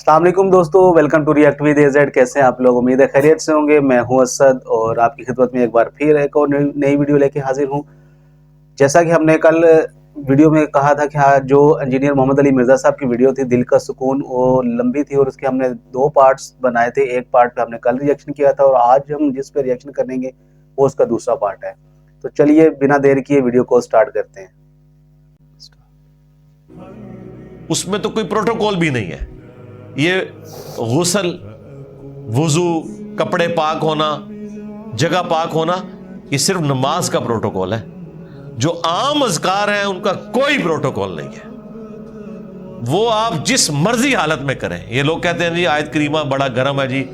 السلام علیکم دوستو، welcome to react with AZ۔ کیسے ہیں آپ لوگ؟ امید ہے خیریت سے ہوں گے۔ میں ہوں اسد اور آپ کی خدمت میں ایک بار پھر ایک اور نئی ویڈیو لے کے حاضر ہوں۔ جیسا کہ ہم نے کل ویڈیو میں کہا تھا کہ جو انجینئر محمد علی مرزا صاحب کی ویڈیو تھی دل کا سکون، وہ لمبی تھی اور اس کے ہم نے 2 پارٹس بنائے تھے۔ ایک پارٹ پہ ہم نے کل ریئیکشن کیا تھا اور آج ہم جس پہ ریئیکشن کریں گے وہ اس کا دوسرا پارٹ ہے۔ تو چلیے بنا دیر کیے ویڈیو کو سٹارٹ کرتے ہیں۔ اس میں تو کوئی پروٹوکول بھی نہیں ہے۔ یہ غسل، وضو، کپڑے پاک ہونا، جگہ پاک ہونا، یہ صرف نماز کا پروٹوکول ہے۔ جو عام اذکار ہیں ان کا کوئی پروٹوکول نہیں ہے، وہ آپ جس مرضی حالت میں کریں۔ یہ لوگ کہتے ہیں جی آیت کریمہ بڑا گرم ہے جی،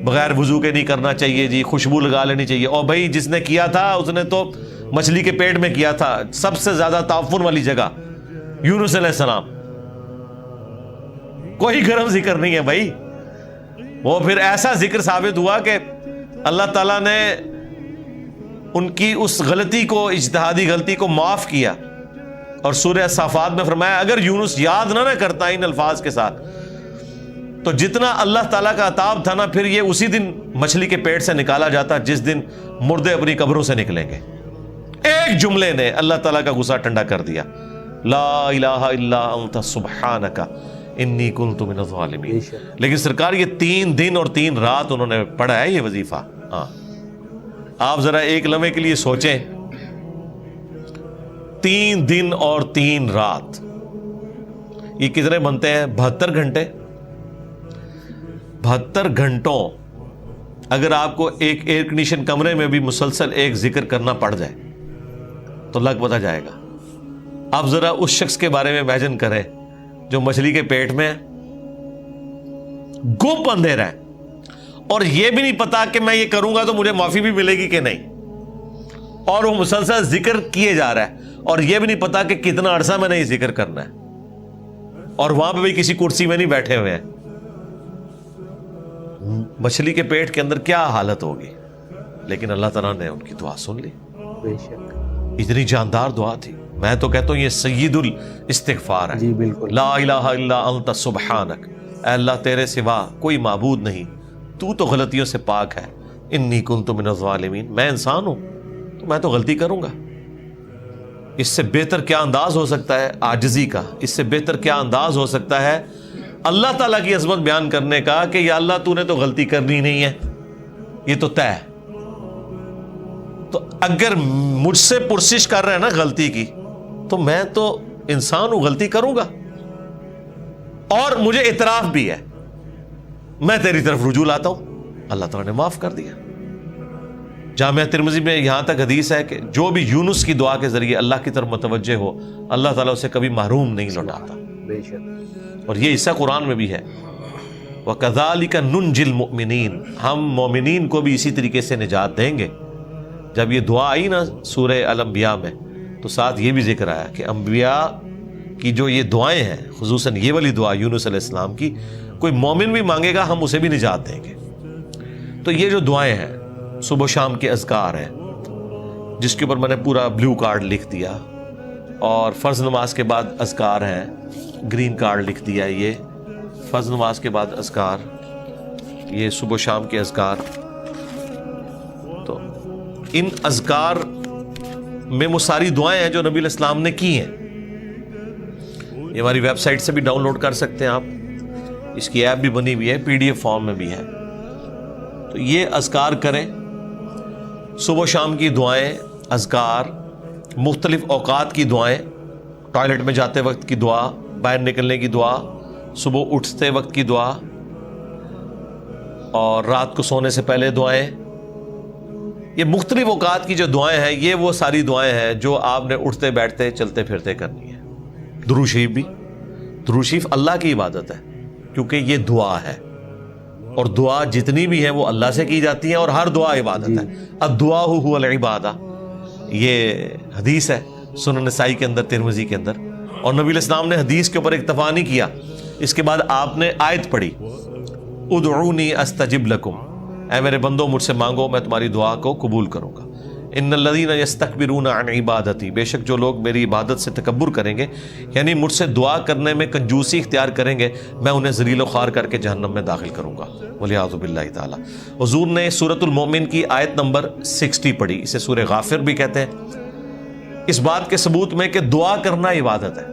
بغیر وضو کے نہیں کرنا چاہیے جی، خوشبو لگا لینی چاہیے۔ اور بھائی جس نے کیا تھا اس نے تو مچھلی کے پیٹ میں کیا تھا، سب سے زیادہ تعفن والی جگہ یونس علیہ السلام۔ کوئی گرم ذکر نہیں ہے بھائی۔ وہ پھر ایسا ذکر ثابت ہوا کہ اللہ تعالیٰ نے ان کی اس غلطی کو، اجتہادی غلطی کو معاف کیا، اور سورہ صافات میں فرمایا اگر یونس یاد نہ کرتا ان الفاظ کے ساتھ تو جتنا اللہ تعالیٰ کا عطاب تھا نا، پھر یہ اسی دن مچھلی کے پیٹ سے نکالا جاتا جس دن مردے اپنی قبروں سے نکلیں گے۔ ایک جملے نے اللہ تعالیٰ کا غصہ ٹھنڈا کر دیا، لا الہ الا انت سبحانک انی کنت من الظالمین۔ لیکن سرکار یہ 3 دن اور 3 رات انہوں نے پڑھا ہے یہ وظیفہ۔ ہاں آپ ذرا ایک لمحے کے لیے سوچیں، 3 دن اور 3 رات، یہ کتنے بنتے ہیں؟ 72 گھنٹے۔ 72 گھنٹوں اگر آپ کو ایک ایئر کنڈیشن کمرے میں بھی مسلسل ایک ذکر کرنا پڑ جائے تو لگ پتہ جائے گا۔ آپ ذرا اس شخص کے بارے میں امیجن کریں جو مچھلی کے پیٹ میں گپ اندھیرا ہے، اور یہ بھی نہیں پتا کہ میں یہ کروں گا تو مجھے معافی بھی ملے گی کہ نہیں، اور وہ مسلسل ذکر کیے جا رہا ہے، اور یہ بھی نہیں پتا کہ کتنا عرصہ میں نے یہ ذکر کرنا ہے، اور وہاں پہ بھی کسی کرسی میں نہیں بیٹھے ہوئے ہیں۔ مچھلی کے پیٹ کے اندر کیا حالت ہوگی؟ لیکن اللہ تعالیٰ نے ان کی دعا سن لی۔ اتنی جاندار دعا تھی، میں تو کہتا ہوں یہ سید الاستغفار ہے۔ جی بالکل۔ لا الہ الا انت سبحانک، اے اللہ تیرے سوا کوئی معبود نہیں، تو تو غلطیوں سے پاک ہے۔ انی کنت من الظالمین، میں انسان ہوں تو میں تو غلطی کروں گا۔ اس سے بہتر کیا انداز ہو سکتا ہے عاجزی کا؟ اس سے بہتر کیا انداز ہو سکتا ہے اللہ تعالیٰ کی عظمت بیان کرنے کا کہ یا اللہ تو نے تو غلطی کرنی نہیں ہے، یہ تو طے ہے۔ تو اگر مجھ سے پرسش کر رہے ہیں نا غلطی کی، تو میں تو انسان ہوں، غلطی کروں گا، اور مجھے اعتراف بھی ہے، میں تیری طرف رجوع لاتا ہوں۔ اللہ تعالیٰ نے معاف کر دیا۔ جامعہ ترمذی میں یہاں تک حدیث ہے کہ جو بھی یونس کی دعا کے ذریعے اللہ کی طرف متوجہ ہو، اللہ تعالیٰ اسے کبھی محروم نہیں لوٹاتا۔ بے شک۔ اور یہ حصہ قرآن میں بھی ہے، وَكَذَلِكَ نُنْجِي الْمُؤْمِنِينَ، ہم مومنین کو بھی اسی طریقے سے نجات دیں گے۔ جب یہ دعا آئی نا سورہ الانبیاء میں، تو ساتھ یہ بھی ذکر آیا کہ انبیاء کی جو یہ دعائیں ہیں، خصوصاً یہ والی دعا یونس علیہ السلام کی، کوئی مومن بھی مانگے گا ہم اسے بھی نجات دیں گے۔ تو یہ جو دعائیں ہیں صبح و شام کے اذکار ہیں، جس کے اوپر میں نے پورا بلو کارڈ لکھ دیا، اور فرض نماز کے بعد اذکار ہیں، گرین کارڈ لکھ دیا۔ یہ فرض نماز کے بعد اذکار، یہ صبح و شام کے اذکار۔ تو ان اذکار میں وہ ساری دعائیں ہیں جو نبی علیہ السلام نے کی ہیں۔ یہ ہماری ویب سائٹ سے بھی ڈاؤن لوڈ کر سکتے ہیں آپ، اس کی ایپ بھی بنی ہوئی ہے، PDF فارم میں بھی ہے۔ تو یہ اذکار کریں، صبح و شام کی دعائیں، اذکار، مختلف اوقات کی دعائیں، ٹوائلٹ میں جاتے وقت کی دعا، باہر نکلنے کی دعا، صبح اٹھتے وقت کی دعا، اور رات کو سونے سے پہلے دعائیں۔ یہ مختلف اوقات کی جو دعائیں ہیں، یہ وہ ساری دعائیں ہیں جو آپ نے اٹھتے بیٹھتے چلتے پھرتے کرنی ہے۔ درود شریف بھی، درود شریف اللہ کی عبادت ہے کیونکہ یہ دعا ہے، اور دعا جتنی بھی ہیں وہ اللہ سے کی جاتی ہیں، اور ہر دعا عبادت ہے۔ الدعاء هو العبادہ، یہ حدیث ہے سنن نسائی کے اندر، ترمذی کے اندر، اور نبی علیہ السلام نے حدیث کے اوپر اکتفا نہیں کیا۔ اس کے بعد آپ نے آیت پڑھی، ادعونی استجب لکم، اے میرے بندو مجھ سے مانگو میں تمہاری دعا کو قبول کروں گا۔ ان الذین یستکبرون عن عبادتی، بے شک جو لوگ میری عبادت سے تکبر کریں گے، یعنی مجھ سے دعا کرنے میں کنجوسی اختیار کریں گے، میں انہیں ذلیل و خوار کر کے جہنم میں داخل کروں گا، والعیاذ باللہ تعالی۔ حضور نے سورۃ المومن کی آیت نمبر 60 پڑھی، اسے سورہ غافر بھی کہتے ہیں، اس بات کے ثبوت میں کہ دعا کرنا عبادت ہے۔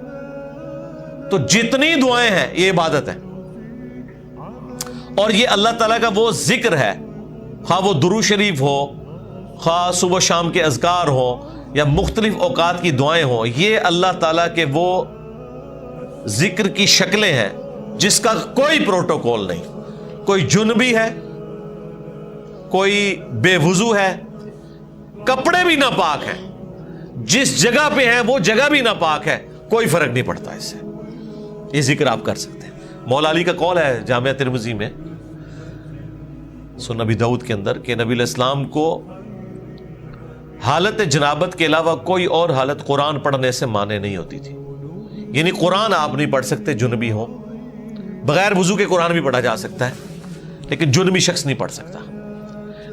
تو جتنی دعائیں ہیں یہ عبادت ہے، اور یہ اللہ تعالیٰ کا وہ ذکر ہے، خواہ وہ درود شریف ہو، خواہ صبح شام کے اذکار ہوں یا مختلف اوقات کی دعائیں ہوں، یہ اللہ تعالیٰ کے وہ ذکر کی شکلیں ہیں جس کا کوئی پروٹوکول نہیں۔ کوئی جنبی ہے، کوئی بے وضو ہے، کپڑے بھی ناپاک ہیں، جس جگہ پہ ہیں وہ جگہ بھی ناپاک ہے، کوئی فرق نہیں پڑتا اس سے، یہ ذکر آپ کر سکتے ہیں۔ مولا علی کا قول ہے جامعہ ترمذی میں سنن ابی داؤد کے اندر کہ نبی علیہ السلام کو حالت جنابت کے علاوہ کوئی اور حالت قرآن پڑھنے سے مانے نہیں ہوتی تھی، یعنی قرآن آپ نہیں پڑھ سکتے جنبی ہو، بغیر وضو کے قرآن بھی پڑھا جا سکتا ہے لیکن جنبی شخص نہیں پڑھ سکتا۔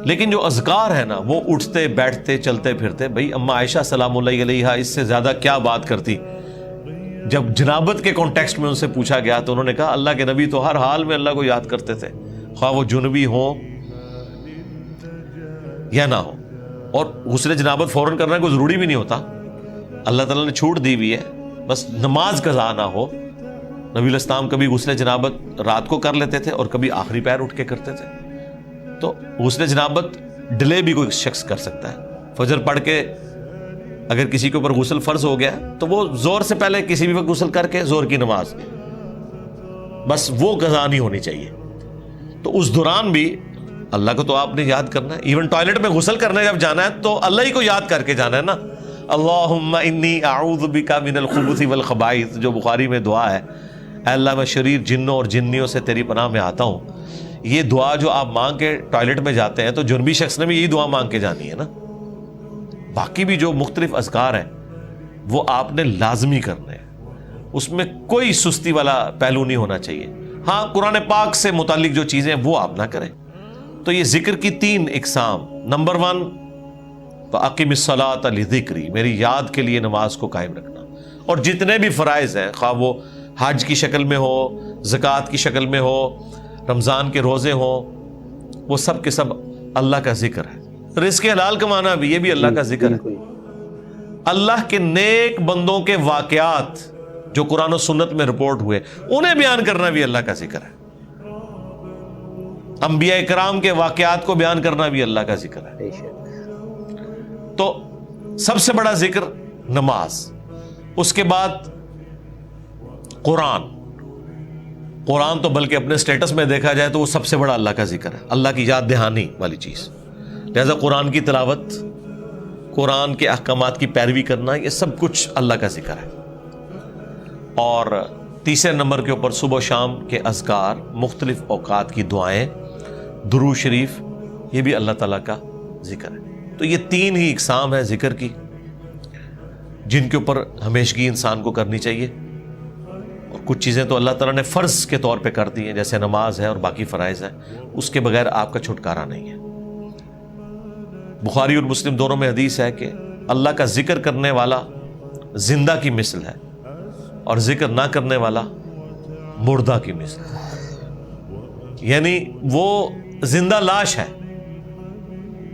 لیکن جو اذکار ہے نا، وہ اٹھتے بیٹھتے چلتے پھرتے، بھئی اما عائشہ سلام اللہ علیہا اس سے زیادہ کیا بات کرتی۔ جب جنابت کے کانٹیکسٹ میں ان سے پوچھا گیا تو انہوں نے کہا اللہ کے نبی تو ہر حال میں اللہ کو یاد کرتے تھے، خواہ وہ جنبی ہو یا نہ ہو، اور غسل جنابت فوراً کرنا کوئی ضروری بھی نہیں ہوتا، اللہ تعالیٰ نے چھوٹ دی ہوئی ہے، بس نماز قضا نہ ہو۔ نبی علیہ السلام کبھی غسل جنابت رات کو کر لیتے تھے اور کبھی آخری پہر اٹھ کے کرتے تھے، تو غسل جنابت ڈیلے بھی کوئی شخص کر سکتا ہے۔ فجر پڑھ کے اگر کسی کے اوپر غسل فرض ہو گیا تو وہ زور سے پہلے کسی بھی وقت غسل کر کے زور کی نماز، بس وہ قضا نہیں ہونی چاہیے۔ تو اس دوران بھی اللہ کو تو آپ نے یاد کرنا ہے، ایون ٹوائلٹ میں غسل کرنے جب جانا ہے تو اللہ ہی کو یاد کر کے جانا ہے نا، اللہم انی اعوذ بک من الخبث والخبائث، جو بخاری میں دعا ہے، اے اللہ میں شریر جنوں اور جنیوں سے تیری پناہ میں آتا ہوں، یہ دعا جو آپ مانگ کے ٹوائلٹ میں جاتے ہیں تو جنبی شخص نے بھی یہی دعا مانگ کے جانی ہے نا۔ باقی بھی جو مختلف اذکار ہیں وہ آپ نے لازمی کرنے ہیں، اس میں کوئی سستی والا پہلو نہیں ہونا چاہیے۔ ہاں قرآن پاک سے متعلق جو چیزیں وہ آپ نہ کریں۔ تو یہ ذکر کی 3 اقسام، نمبر 1 فَأَقِمِ الصَّلَاةَ لِذِكْرِي، میری یاد کے لیے نماز کو قائم رکھنا، اور جتنے بھی فرائض ہیں، خواہ وہ حج کی شکل میں ہو، زکوٰۃ کی شکل میں ہو، رمضان کے روزے ہوں، وہ سب کے سب اللہ کا ذکر ہے۔ رزق حلال کمانا بھی، یہ بھی اللہ کا ذکر ہے۔ اللہ کے نیک بندوں کے واقعات جو قرآن و سنت میں رپورٹ ہوئے انہیں بیان کرنا بھی اللہ کا ذکر ہے۔ انبیاء کرام کے واقعات کو بیان کرنا بھی اللہ کا ذکر ہے۔ تو سب سے بڑا ذکر نماز، اس کے بعد قرآن تو بلکہ اپنے سٹیٹس میں دیکھا جائے تو وہ سب سے بڑا اللہ کا ذکر ہے، اللہ کی یاد دہانی والی چیز۔ لہذا قرآن کی تلاوت، قرآن کے احکامات کی پیروی کرنا، یہ سب کچھ اللہ کا ذکر ہے۔ اور تیسرے نمبر کے اوپر صبح و شام کے اذکار، مختلف اوقات کی دعائیں، درود شریف، یہ بھی اللہ تعالیٰ کا ذکر ہے۔ تو یہ 3 ہی اقسام ہیں ذکر کی جن کے اوپر ہمیشگی انسان کو کرنی چاہیے، اور کچھ چیزیں تو اللہ تعالیٰ نے فرض کے طور پہ کر دی ہیں، جیسے نماز ہے اور باقی فرائض ہیں، اس کے بغیر آپ کا چھٹکارا نہیں ہے۔ بخاری اور مسلم دونوں میں حدیث ہے کہ اللہ کا ذکر کرنے والا زندہ کی مثل ہے اور ذکر نہ کرنے والا مردہ کی مثل ہے، یعنی وہ زندہ لاش ہے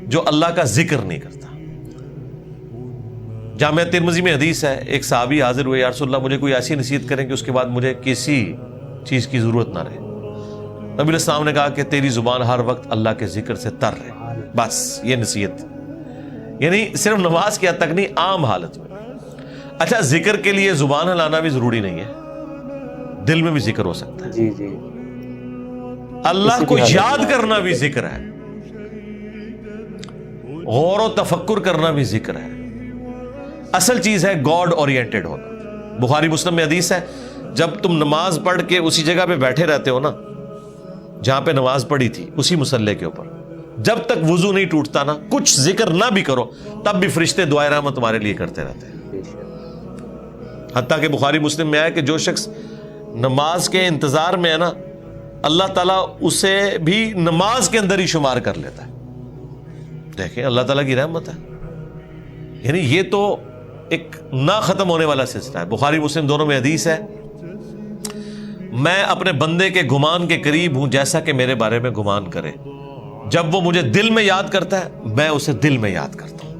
جو اللہ کا ذکر نہیں کرتا۔ جامعہ ترمذی میں حدیث ہے، ایک صحابی حاضر ہوئے، یا رسول اللہ مجھے کوئی ایسی نصیحت کریں کہ اس کے بعد مجھے کسی چیز کی ضرورت نہ رہے۔ نبی علیہ السلام نے کہا کہ تیری زبان ہر وقت اللہ کے ذکر سے تر رہے، بس یہ نصیحت، یعنی صرف نماز کی حد تک نہیں، عام حالت میں۔ اچھا، ذکر کے لیے زبان ہلانا بھی ضروری نہیں ہے، دل میں بھی ذکر ہو سکتا ہے۔ جی جی، اللہ کو یاد کرنا بھی ذکر ہے، غور و تفکر کرنا بھی ذکر ہے۔ اصل چیز ہے گاڈ اورینٹڈ ہونا۔ بخاری مسلم میں حدیث ہے، جب تم نماز پڑھ کے اسی جگہ پہ بیٹھے رہتے ہو نا جہاں پہ نماز پڑھی تھی، اسی مصلی کے اوپر، جب تک وضو نہیں ٹوٹتا نا، کچھ ذکر نہ بھی کرو، تب بھی فرشتے دعائے رحمت تمہارے لیے کرتے رہتے ہیں۔ حتیٰ کہ بخاری مسلم میں آیا کہ جو شخص نماز کے انتظار میں ہے نا، اللہ تعالیٰ اسے بھی نماز کے اندر ہی شمار کر لیتا ہے۔ دیکھیں اللہ تعالیٰ کی رحمت ہے۔ یعنی یہ تو ایک نہ ختم ہونے والا سلسلہ ہے. بخاری مسلم دونوں میں حدیث ہے, میں اپنے بندے کے گمان کے قریب ہوں جیسا کہ میرے بارے میں گمان کرے. جب وہ مجھے دل میں یاد کرتا ہے میں اسے دل میں یاد کرتا ہوں.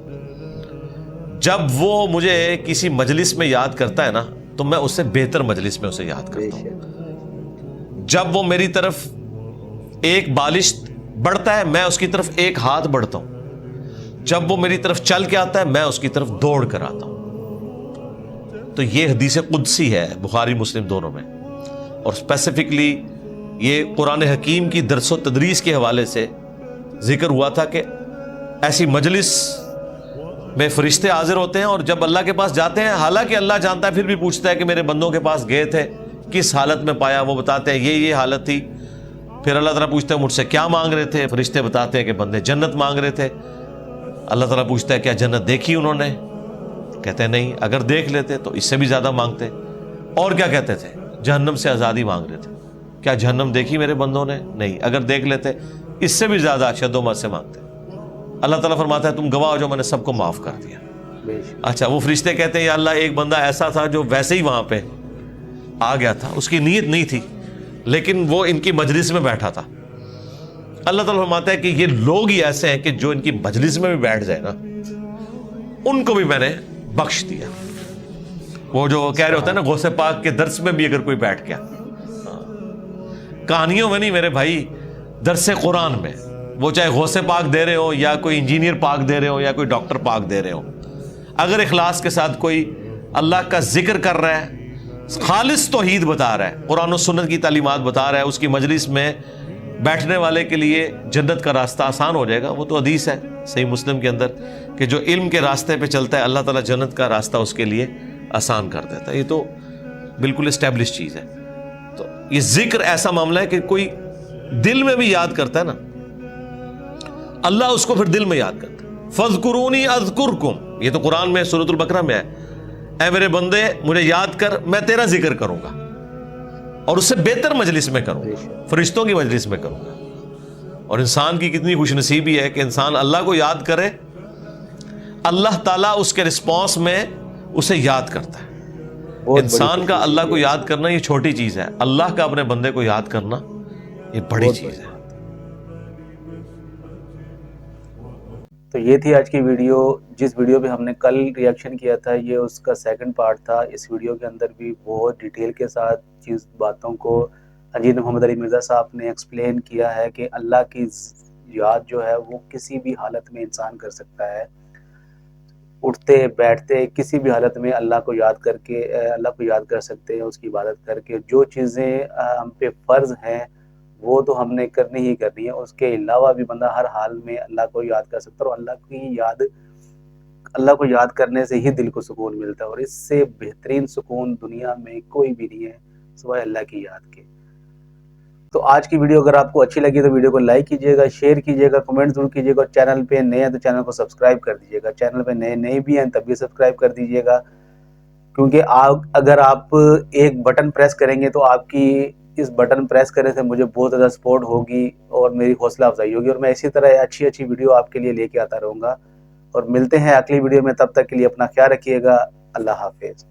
جب وہ مجھے کسی مجلس میں یاد کرتا ہے نا تو میں اسے بہتر مجلس میں اسے یاد کرتا ہوں. جب وہ میری طرف ایک بالش بڑھتا ہے میں اس کی طرف ایک ہاتھ بڑھتا ہوں. جب وہ میری طرف چل کے آتا ہے میں اس کی طرف دوڑ کر آتا ہوں. تو یہ حدیث قدسی ہے بخاری مسلم دونوں میں, اور اسپیسیفکلی یہ قرآن حکیم کی درس و تدریس کے حوالے سے ذکر ہوا تھا کہ ایسی مجلس میں فرشتے حاضر ہوتے ہیں اور جب اللہ کے پاس جاتے ہیں, حالانکہ اللہ جانتا ہے پھر بھی پوچھتا ہے کہ میرے بندوں کے پاس گئے تھے کس حالت میں پایا. وہ بتاتے ہیں یہ حالت تھی. پھر اللہ تعالیٰ پوچھتا ہے مجھ سے کیا مانگ رہے تھے, فرشتے بتاتے ہیں کہ بندے جنت مانگ رہے تھے. اللہ تعالیٰ پوچھتا ہے کیا جنت دیکھی انہوں نے, کہتے ہیں نہیں, اگر دیکھ لیتے تو اس سے بھی زیادہ مانگتے. اور کیا کہتے تھے, جہنم سے آزادی مانگ رہے تھے. کیا جہنم دیکھی میرے بندوں نے, نہیں, اگر دیکھ لیتے اس سے بھی زیادہ شد و مت سے مانگتے. اللہ تعالیٰ فرماتا ہے تم گواہ ہو جو میں نے سب کو معاف کر دیا. اچھا, وہ فرشتے کہتے ہیں یا اللہ ایک بندہ ایسا تھا جو ویسے ہی وہاں پہ آ گیا تھا, اس کی نیت نہیں تھی لیکن وہ ان کی مجلس میں بیٹھا تھا. اللہ تعالیٰ فرماتا ہے کہ یہ لوگ ہی ایسے ہیں کہ جو ان کی مجلس میں بھی بیٹھ جائے نا ان کو بھی میں نے بخش دیا. وہ جو کہہ رہے ہوتے ہیں نا غوث پاک کے درس میں بھی اگر کوئی بیٹھ گیا, کہانیوں میں نہیں میرے بھائی, درس قرآن میں, وہ چاہے غوث پاک دے رہے ہو یا کوئی انجینئر پاک دے رہے ہو یا کوئی ڈاکٹر پاک دے رہے ہو, اگر اخلاص کے ساتھ کوئی اللہ کا ذکر کر رہا ہے, خالص توحید بتا رہا ہے, قرآن و سنت کی تعلیمات بتا رہا ہے, اس کی مجلس میں بیٹھنے والے کے لیے جنت کا راستہ آسان ہو جائے گا. وہ تو حدیث ہے صحیح مسلم کے اندر کہ جو علم کے راستے پہ چلتا ہے اللہ تعالیٰ جنت کا راستہ اس کے لیے آسان کر دیتا ہے. یہ تو بالکل اسٹیبلش چیز ہے. تو یہ ذکر ایسا معاملہ ہے کہ کوئی دل میں بھی یاد کرتا ہے نا اللہ اس کو پھر دل میں یاد کرتا ہے. فَاذْكُرُونِي أَذْكُرْكُمْ, یہ تو قرآن میں سورۃ البقرہ میں ہے, اے میرے بندے مجھے یاد کر میں تیرا ذکر کروں گا اور اس سے بہتر مجلس میں کروں گا, فرشتوں کی مجلس میں کروں گا. اور انسان کی کتنی خوش نصیبی ہے کہ انسان اللہ کو یاد کرے, اللہ تعالیٰ اس کے رسپانس میں اسے یاد کرتا ہے. انسان کا اللہ کو یاد کرنا یہ چھوٹی چیز ہے, اللہ کا اپنے بندے کو یاد کرنا یہ بڑی چیز ہے. تو یہ تھی آج کی ویڈیو. جس ویڈیو پہ ہم نے کل ریئیکشن کیا تھا یہ اس کا سیکنڈ پارٹ تھا. اس ویڈیو کے اندر بھی بہت ڈیٹیل کے ساتھ باتوں کو حجی محمد علی مرزا صاحب نے ایکسپلین کیا ہے کہ اللہ کی یاد جو ہے وہ کسی بھی حالت میں انسان کر سکتا ہے. اٹھتے بیٹھتے کسی بھی حالت میں اللہ کو یاد کر کے اللہ کو یاد کر سکتے ہیں, اس کی عبادت کر کے. جو چیزیں ہم پہ فرض ہیں وہ تو ہم نے کرنی ہی کرنی ہے, اس کے علاوہ بھی بندہ ہر حال میں اللہ کو یاد کر سکتا ہے. اور اللہ کو یاد کرنے سے ہی دل کو سکون ملتا ہے, اور اس سے بہترین سکون دنیا میں کوئی بھی نہیں ہے سوائے اللہ کی یاد کے. تو آج کی ویڈیو اگر آپ کو اچھی لگی تو ویڈیو کو لائک کیجیے گا, شیئر کیجیے گا, کمنٹ ضرور کیجیے گا. اور چینل پہ نئے ہیں تو چینل کو سبسکرائب کر دیجیے گا. چینل پہ نئے بھی ہیں تب بھی سبسکرائب کر دیجیے گا, کیونکہ اگر آپ ایک بٹن پریس کریں گے تو آپ کی اس بٹن پریس کرنے سے مجھے بہت زیادہ سپورٹ ہوگی اور میری حوصلہ افزائی ہوگی, اور میں اسی طرح اچھی ویڈیو آپ کے لیے لے کے آتا رہوں گا. اور ملتے ہیں اگلی ویڈیو میں, تب تک کے لیے اپنا خیال رکھیے گا. اللہ حافظ.